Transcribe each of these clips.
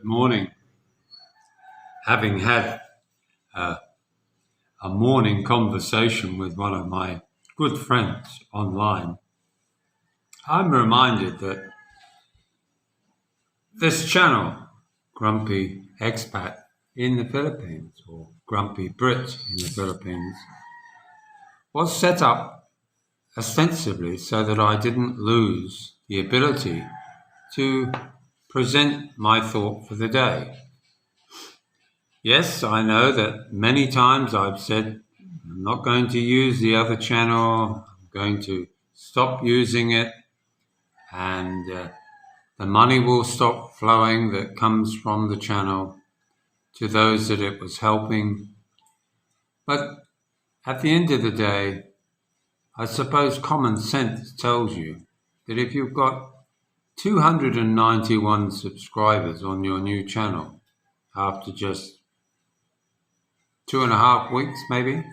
morning. Having had uh, a morning conversation with one of my good friends online, I'm reminded that this channel, Grumpy Expat in the Philippines, or Grumpy Brit in the Philippines, was set up ostensibly so that I didn't lose the ability to present my thought for the day. Yes, I know that many times I've said I'm not going to use the other channel, I'm going to stop using it, and the money will stop flowing that comes from the channel to those that it was helping. But at the end of the day, I suppose common sense tells you that if you've got 291 subscribers on your new channel after just 2.5 weeks maybe,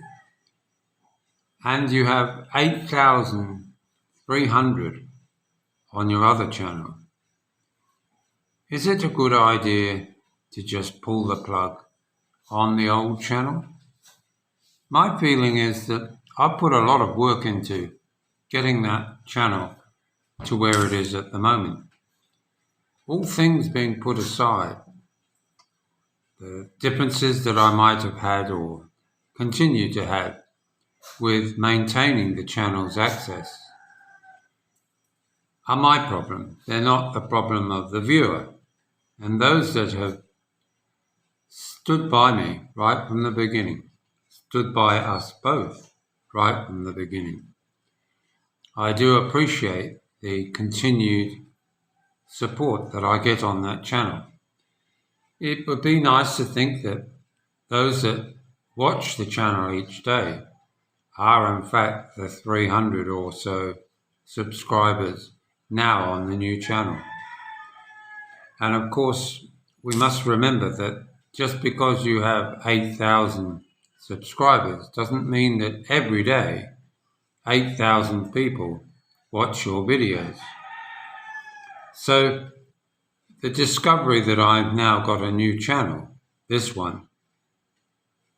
and you have 8,300 on your other channel, is it a good idea to just pull the plug on the old channel? My feeling is that I put a lot of work into getting that channel to where it is at the moment. All things being put aside, the differences that I might have had or continue to have with maintaining the channel's access are my problem. They're not the problem of the viewer. And those that have stood by me right from the beginning, stood by us both right from the beginning, I do appreciate the continued support that I get on that channel. It would be nice to think that those that watch the channel each day are in fact the 300 or so subscribers now on the new channel. And of course, we must remember that just because you have 8,000 subscribers doesn't mean that every day 8,000 people watch your videos. So the discovery that I've now got a new channel, this one,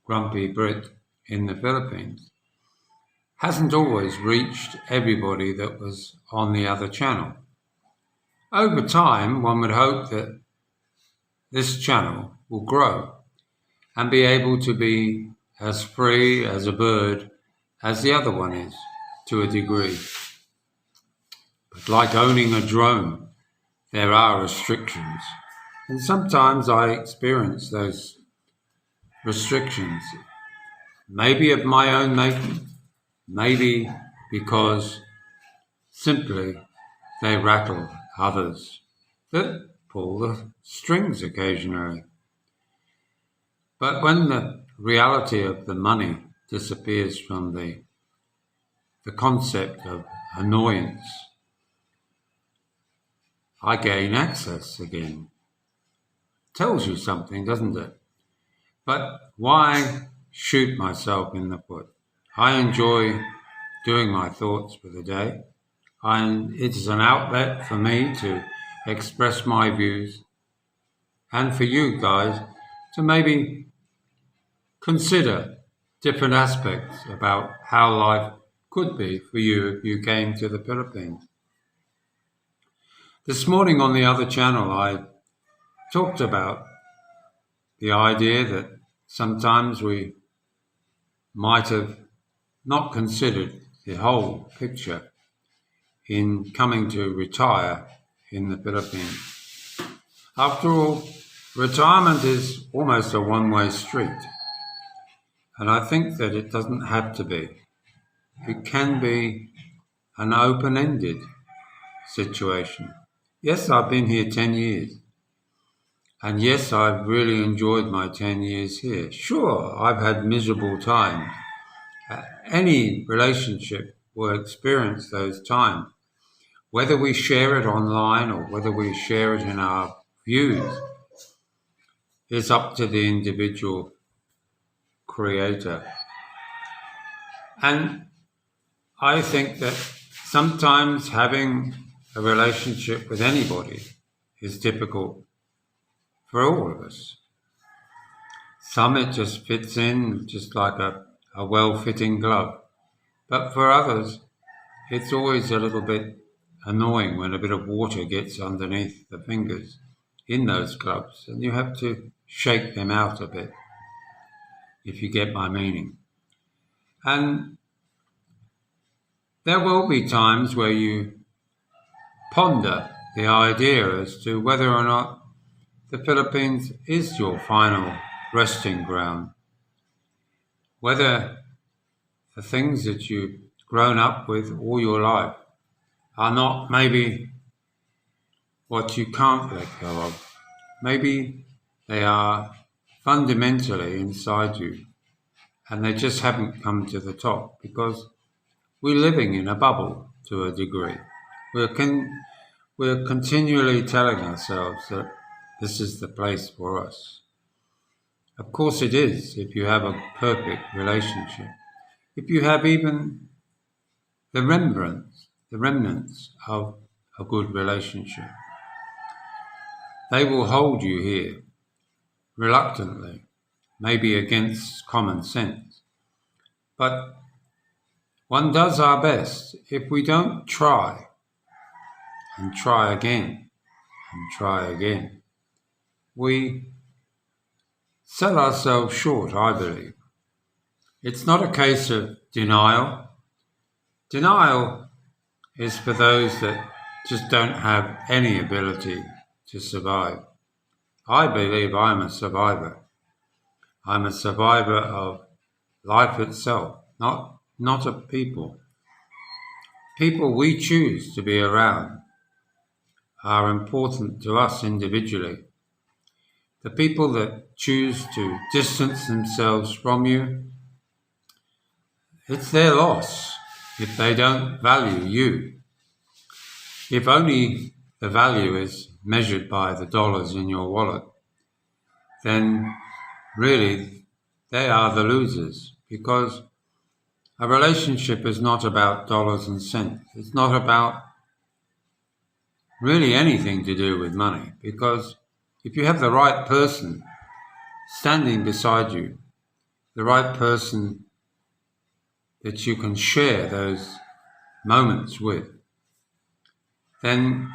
Grumpy Brit in the Philippines, hasn't always reached everybody that was on the other channel. Over time, one would hope that this channel will grow and be able to be as free as a bird as the other one is, to a degree. But like owning a drone, there are restrictions. And sometimes I experience those restrictions, maybe of my own making, maybe because simply they rattle others that pull the strings occasionally. But when the reality of the money disappears from the concept of annoyance, I gain access again. Tells you something, doesn't it? But why shoot myself in the foot? I enjoy doing my thoughts for the day. It's an outlet for me to express my views and for you guys to maybe consider different aspects about how life could be for you if you came to the Philippines. This morning on the other channel, I talked about the idea that sometimes we might have not considered the whole picture in coming to retire in the Philippines. After all, retirement is almost a one-way street, and I think that it doesn't have to be. It can be an open-ended situation. Yes, I've been here 10 years. And yes, I've really enjoyed my 10 years here. Sure, I've had miserable times. Any relationship will experience those times. Whether we share it online or whether we share it in our views is up to the individual creator. And I think that sometimes having a relationship with anybody is difficult for all of us. Some it just fits in just like a well-fitting glove. But for others, it's always a little bit annoying when a bit of water gets underneath the fingers in those gloves, and you have to shake them out a bit, if you get my meaning. And there will be times where you ponder the idea as to whether or not the Philippines is your final resting ground, whether the things that you've grown up with all your life are not maybe what you can't let go of. Maybe they are fundamentally inside you and they just haven't come to the top because we're living in a bubble to a degree. We're continually telling ourselves that this is the place for us. Of course it is if you have a perfect relationship. If you have even the remnants of a good relationship, they will hold you here, reluctantly, maybe against common sense. But one does our best. If we don't try, and try again, and try again, we sell ourselves short, I believe. It's not a case of denial. Denial is for those that just don't have any ability to survive. I believe I'm a survivor. I'm a survivor of life itself, not of people. People we choose to be around are important to us individually. The people that choose to distance themselves from you, it's their loss if they don't value you. If only the value is measured by the dollars in your wallet, then really they are the losers, because a relationship is not about dollars and cents. It's not about really anything to do with money, because if you have the right person standing beside you, the right person that you can share those moments with, then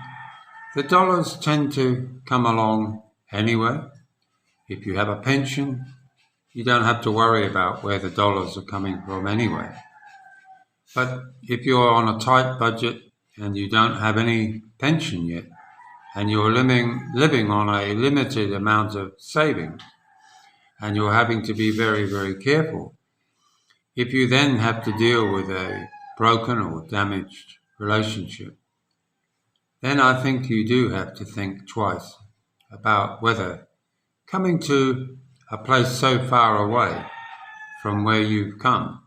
the dollars tend to come along anyway. If you have a pension, you don't have to worry about where the dollars are coming from anyway. But if you're on a tight budget and you don't have any pension yet, and you're living on a limited amount of savings, and you're having to be very, very careful, if you then have to deal with a broken or damaged relationship, then I think you do have to think twice about whether coming to a place so far away from where you've come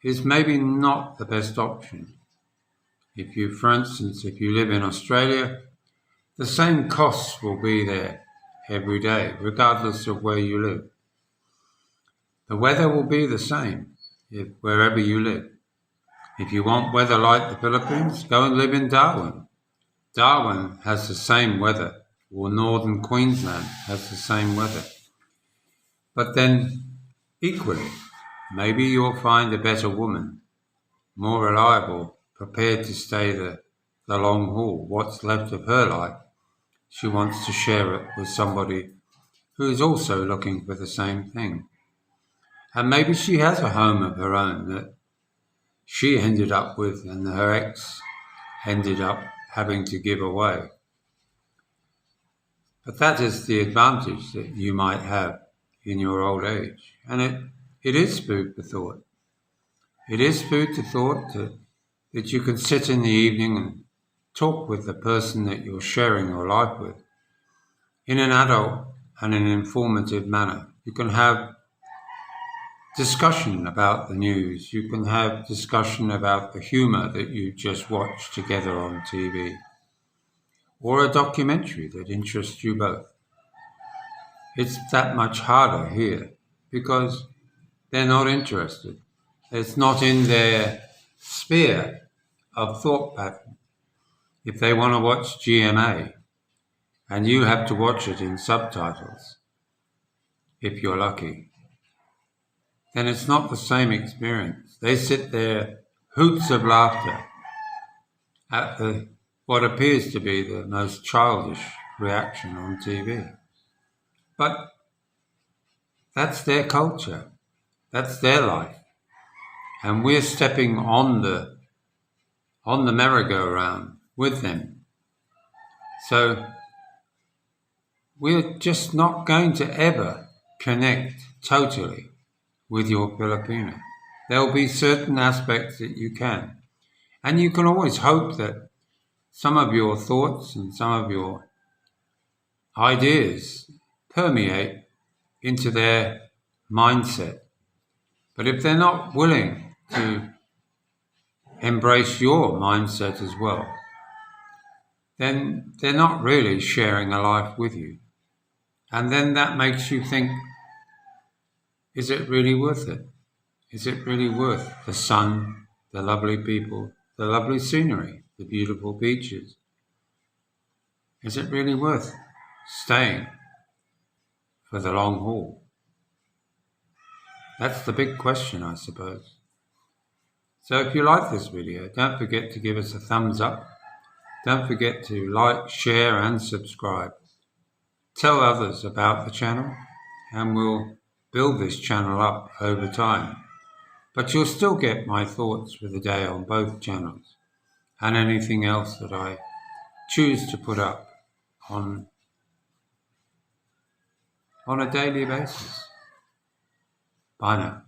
is maybe not the best option. For instance, if you live in Australia, the same costs will be there every day, regardless of where you live. The weather will be the same wherever you live. If you want weather like the Philippines, go and live in Darwin. Darwin has the same weather, or northern Queensland has the same weather. But then, equally, maybe you'll find a better woman, more reliable, prepared to stay the long haul. What's left of her life, she wants to share it with somebody who is also looking for the same thing. And maybe she has a home of her own that she ended up with and her ex ended up having to give away. But that is the advantage that you might have in your old age. And it is food for thought. It is food for thought that you can sit in the evening and talk with the person that you're sharing your life with in an adult and an informative manner. You can have discussion about the news. You can have discussion about the humour that you just watched together on TV, or a documentary that interests you both. It's that much harder here because they're not interested. It's not in their sphere of thought pattern. If they want to watch GMA, and you have to watch it in subtitles, if you're lucky, then it's not the same experience. They sit there, hoots of laughter, at what appears to be the most childish reaction on TV. But that's their culture, that's their life, and we're stepping on the merry-go-round with them. So we're just not going to ever connect totally with your Filipino. There'll be certain aspects that you can. And you can always hope that some of your thoughts and some of your ideas permeate into their mindset. But if they're not willing to embrace your mindset as well, then they're not really sharing a life with you. And then that makes you think, is it really worth it? Is it really worth the sun, the lovely people, the lovely scenery, the beautiful beaches? Is it really worth staying for the long haul? That's the big question, I suppose. So if you like this video, don't forget to give us a thumbs up. Don't forget to like, share and subscribe. Tell others about the channel and we'll build this channel up over time. But you'll still get my thoughts for the day on both channels and anything else that I choose to put up on a daily basis. Bye now.